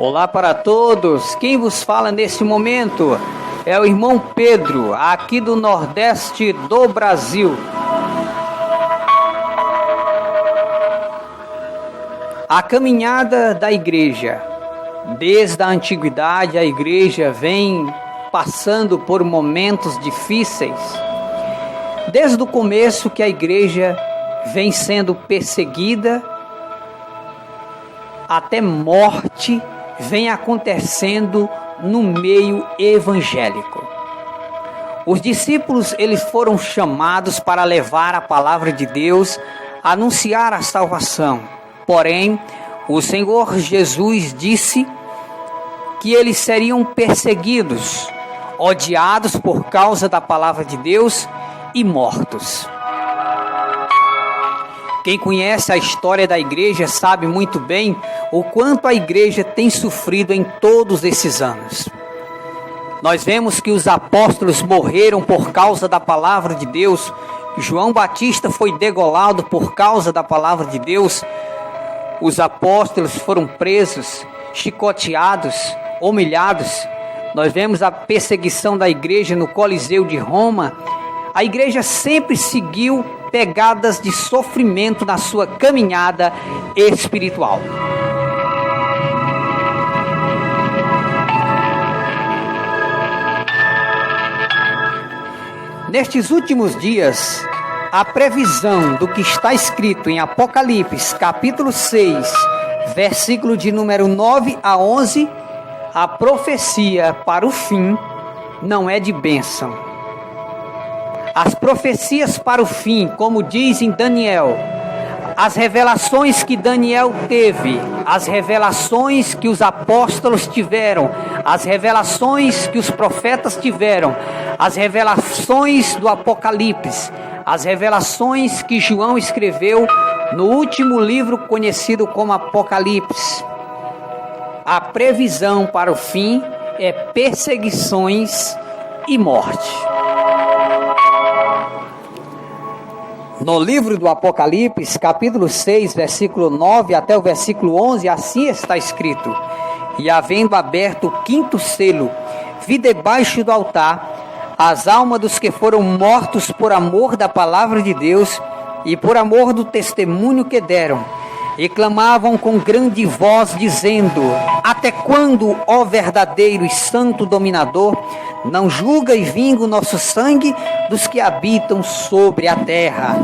Olá para todos, quem vos fala neste momento é o irmão Pedro, aqui do Nordeste do Brasil. A caminhada da igreja. Desde a antiguidade, a igreja vem passando por momentos difíceis. Desde o começo que a igreja vem sendo perseguida, até morte vem acontecendo no meio evangélico. Os discípulos, eles foram chamados para levar a palavra de Deus, anunciar a salvação. Porém, o Senhor Jesus disse que eles seriam perseguidos, odiados por causa da palavra de Deus e mortos. Quem conhece a história da igreja sabe muito bem o quanto a igreja tem sofrido em todos esses anos. Nós vemos que os apóstolos morreram por causa da palavra de Deus. João Batista foi degolado por causa da palavra de Deus. Os apóstolos foram presos, chicoteados, humilhados. Nós vemos a perseguição da igreja no Coliseu de Roma. A igreja sempre seguiu pegadas de sofrimento na sua caminhada espiritual. Nestes últimos dias, a previsão do que está escrito em Apocalipse, capítulo 6, versículo de número 9 a 11, a profecia para o fim não é de bênção. As profecias para o fim, como diz em Daniel, as revelações que Daniel teve, as revelações que os apóstolos tiveram, as revelações que os profetas tiveram, as revelações do Apocalipse, as revelações que João escreveu no último livro conhecido como Apocalipse. A previsão para o fim é perseguições e morte. No livro do Apocalipse, capítulo 6, versículo 9 até o versículo 11, assim está escrito: E havendo aberto o quinto selo, vi debaixo do altar as almas dos que foram mortos por amor da palavra de Deus e por amor do testemunho que deram, e clamavam com grande voz, dizendo: Até quando, ó verdadeiro e santo dominador, não julga e vinga o nosso sangue dos que habitam sobre a terra?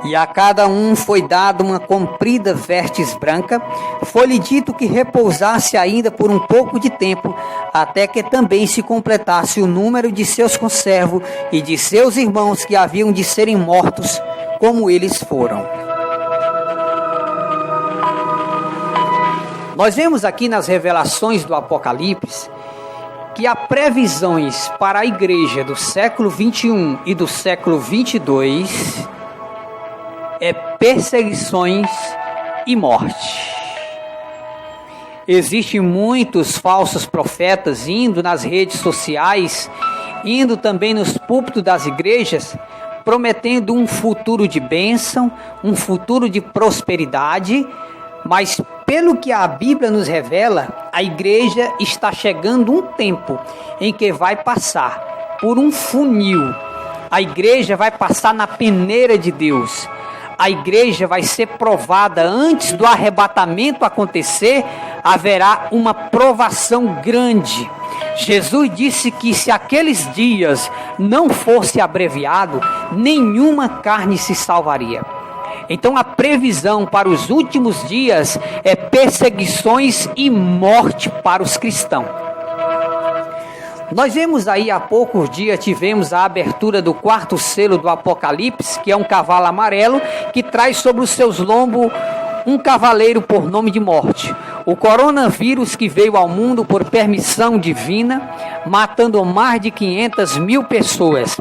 E a cada um foi dado uma comprida vestes branca. Foi-lhe dito que repousasse ainda por um pouco de tempo, até que também se completasse o número de seus conservos e de seus irmãos que haviam de serem mortos, como eles foram. Nós vemos aqui nas revelações do Apocalipse que há previsões para a igreja do século 21 e do século 22 é perseguições e morte. Existem muitos falsos profetas indo nas redes sociais, indo também nos púlpitos das igrejas, prometendo um futuro de bênção, um futuro de prosperidade, mas pelo que a Bíblia nos revela, a igreja está chegando um tempo em que vai passar por um funil. A igreja vai passar na peneira de Deus. A igreja vai ser provada antes do arrebatamento acontecer. Haverá uma provação grande. Jesus disse que se aqueles dias não fosse abreviado, nenhuma carne se salvaria. Então a previsão para os últimos dias é perseguições e morte para os cristãos. Nós vemos aí há poucos dias, tivemos a abertura do quarto selo do Apocalipse, que é um cavalo amarelo, que traz sobre os seus lombos um cavaleiro por nome de morte. O coronavírus que veio ao mundo por permissão divina, matando mais de 500 mil pessoas.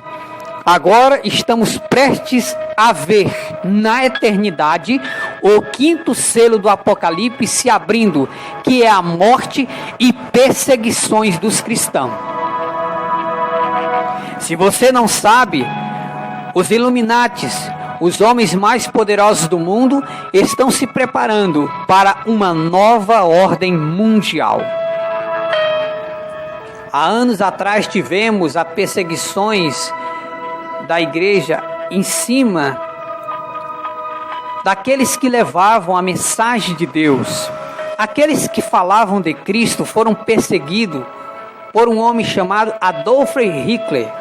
Agora estamos prestes a ver na eternidade o quinto selo do Apocalipse se abrindo, que é a morte e perseguições dos cristãos. Se você não sabe, os Illuminatis, os homens mais poderosos do mundo estão se preparando para uma nova ordem mundial. Há anos atrás tivemos as perseguições da igreja em cima daqueles que levavam a mensagem de Deus. Aqueles que falavam de Cristo foram perseguidos por um homem chamado Adolf Hitler.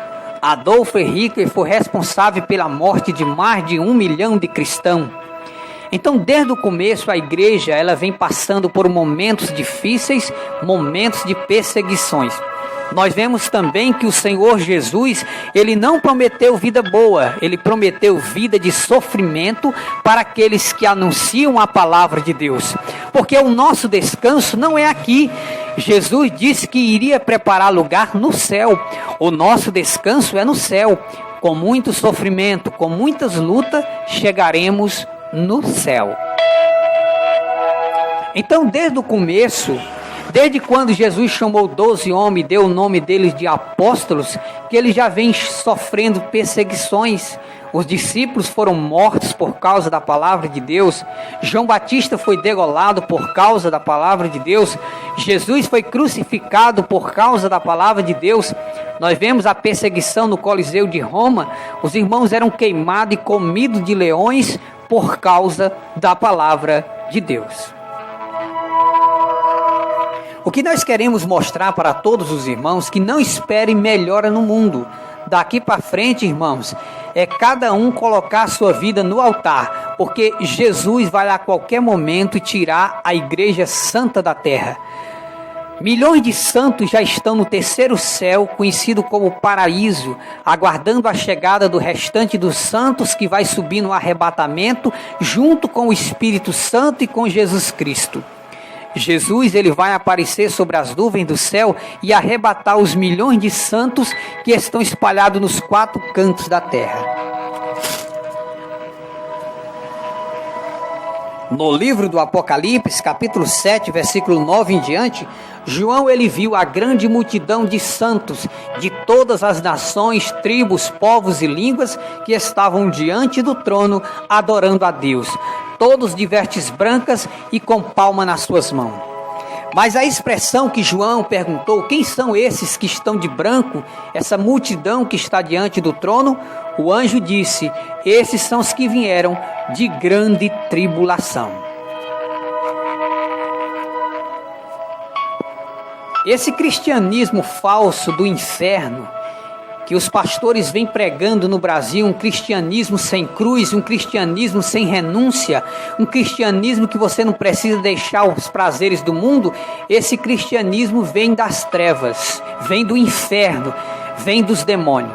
Adolf Hitler foi responsável pela morte de mais de 1 milhão de cristãos. Então, desde o começo, a igreja ela vem passando por momentos difíceis, momentos de perseguições. Nós vemos também que o Senhor Jesus, ele não prometeu vida boa, ele prometeu vida de sofrimento para aqueles que anunciam a palavra de Deus. Porque o nosso descanso não é aqui. Jesus disse que iria preparar lugar no céu. O nosso descanso é no céu. Com muito sofrimento, com muitas lutas, chegaremos no céu. Então, desde o começo, desde quando Jesus chamou 12 homens e deu o nome deles de apóstolos, que eles já vêm sofrendo perseguições. Os discípulos foram mortos por causa da palavra de Deus. João Batista foi degolado por causa da palavra de Deus. Jesus foi crucificado por causa da palavra de Deus. Nós vemos a perseguição no Coliseu de Roma. Os irmãos eram queimados e comidos de leões por causa da palavra de Deus. O que nós queremos mostrar para todos os irmãos que não esperem melhora no mundo. Daqui para frente, irmãos, é cada um colocar a sua vida no altar, porque Jesus vai a qualquer momento tirar a igreja santa da terra. Milhões de santos já estão no terceiro céu, conhecido como paraíso, aguardando a chegada do restante dos santos que vai subir no arrebatamento, junto com o Espírito Santo e com Jesus Cristo. Jesus ele vai aparecer sobre as nuvens do céu e arrebatar os milhões de santos que estão espalhados nos 4 cantos da terra. No livro do Apocalipse, capítulo 7, versículo 9 em diante, João ele viu a grande multidão de santos de todas as nações, tribos, povos e línguas que estavam diante do trono adorando a Deus, todos de vestes brancas e com palma nas suas mãos. Mas a expressão que João perguntou, quem são esses que estão de branco, essa multidão que está diante do trono? O anjo disse, esses são os que vieram de grande tribulação. Esse cristianismo falso do inferno, que os pastores vêm pregando no Brasil, um cristianismo sem cruz, um cristianismo sem renúncia, um cristianismo que você não precisa deixar os prazeres do mundo, esse cristianismo vem das trevas, vem do inferno, vem dos demônios.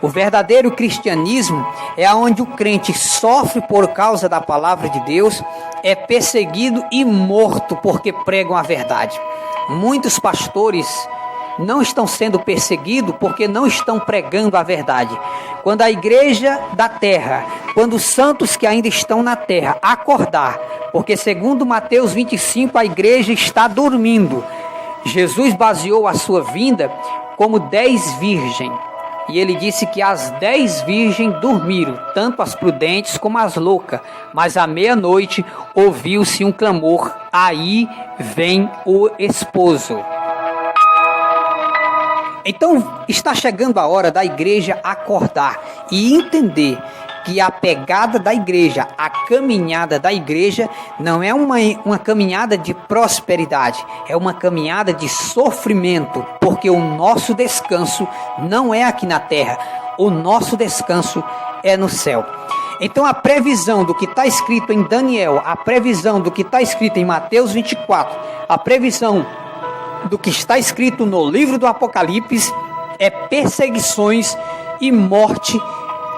O verdadeiro cristianismo é onde o crente sofre por causa da palavra de Deus, é perseguido e morto porque pregam a verdade. Muitos pastores não estão sendo perseguidos porque não estão pregando a verdade. Quando a igreja da terra, quando os santos que ainda estão na terra acordar, porque segundo Mateus 25 a igreja está dormindo, Jesus baseou a sua vinda como 10 virgens. E ele disse que as 10 virgens dormiram, tanto as prudentes como as loucas. Mas à meia-noite ouviu-se um clamor, aí vem o esposo. Então está chegando a hora da igreja acordar e entender que a pegada da igreja, a caminhada da igreja não é uma caminhada de prosperidade, é uma caminhada de sofrimento, porque o nosso descanso não é aqui na terra, o nosso descanso é no céu. Então a previsão do que está escrito em Daniel, a previsão do que está escrito em Mateus 24, a previsão do que está escrito no livro do Apocalipse é perseguições e morte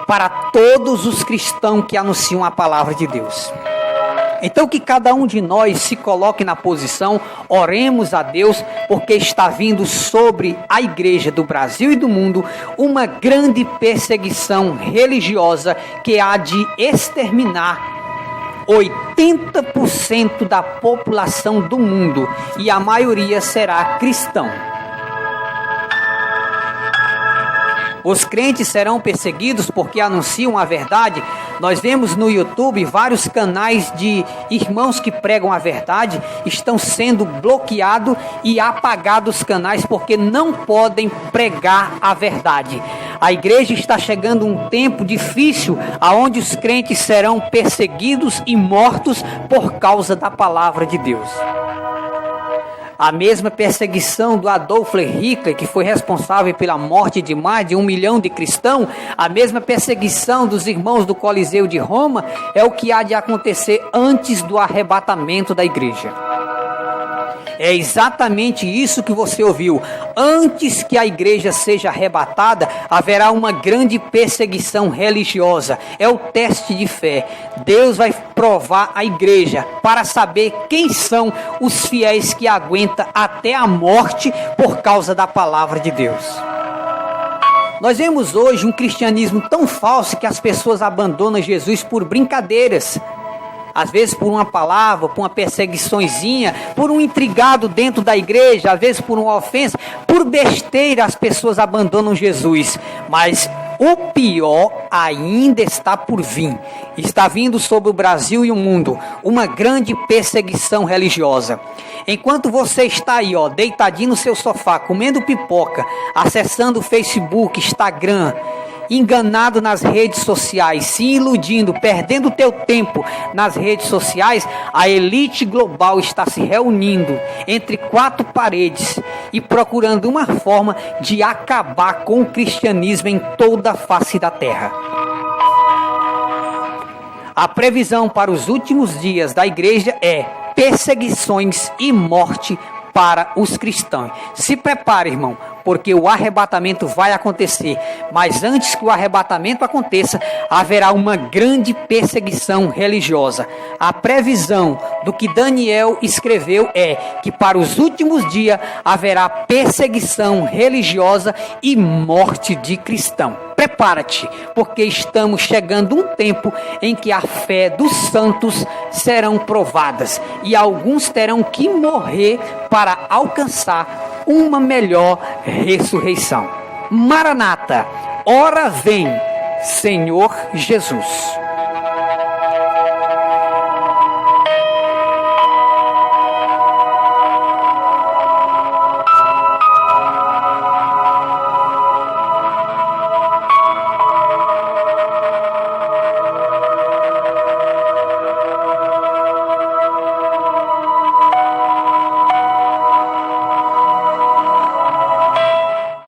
para todos os cristãos que anunciam a palavra de Deus. Então que cada um de nós se coloque na posição, oremos a Deus, porque está vindo sobre a igreja do Brasil e do mundo uma grande perseguição religiosa que há de exterminar 80% da população do mundo, e a maioria será cristão. Os crentes serão perseguidos porque anunciam a verdade, Nós vemos no YouTube vários canais de irmãos que pregam a verdade, estão sendo bloqueados e apagados os canais porque não podem pregar a verdade. A igreja está chegando um tempo difícil, onde os crentes serão perseguidos e mortos por causa da palavra de Deus. A mesma perseguição do Adolf Hitler, que foi responsável pela morte de mais de 1 milhão de cristãos, a mesma perseguição dos irmãos do Coliseu de Roma, é o que há de acontecer antes do arrebatamento da igreja. É exatamente isso que você ouviu. Antes que a igreja seja arrebatada, haverá uma grande perseguição religiosa. É o teste de fé. Deus vai provar a igreja para saber quem são os fiéis que aguentam até a morte por causa da palavra de Deus. Nós vemos hoje um cristianismo tão falso que as pessoas abandonam Jesus por brincadeiras. Às vezes por uma palavra, por uma perseguiçãozinha, por um intrigado dentro da igreja, às vezes por uma ofensa, por besteira as pessoas abandonam Jesus. Mas o pior ainda está por vir. Está vindo sobre o Brasil e o mundo uma grande perseguição religiosa. Enquanto você está aí, deitadinho no seu sofá, comendo pipoca, acessando o Facebook, Instagram, enganado nas redes sociais, se iludindo, perdendo o teu tempo nas redes sociais, a elite global está se reunindo entre 4 paredes e procurando uma forma de acabar com o cristianismo em toda a face da terra. A previsão para os últimos dias da igreja é perseguições e morte para os cristãos. Se prepare, irmão, porque o arrebatamento vai acontecer. Mas antes que o arrebatamento aconteça, haverá uma grande perseguição religiosa. A previsão do que Daniel escreveu é que para os últimos dias haverá perseguição religiosa e morte de cristão. Prepara-te, porque estamos chegando um tempo em que a fé dos santos serão provadas e alguns terão que morrer para alcançar uma melhor ressurreição. Maranata, ora vem, Senhor Jesus.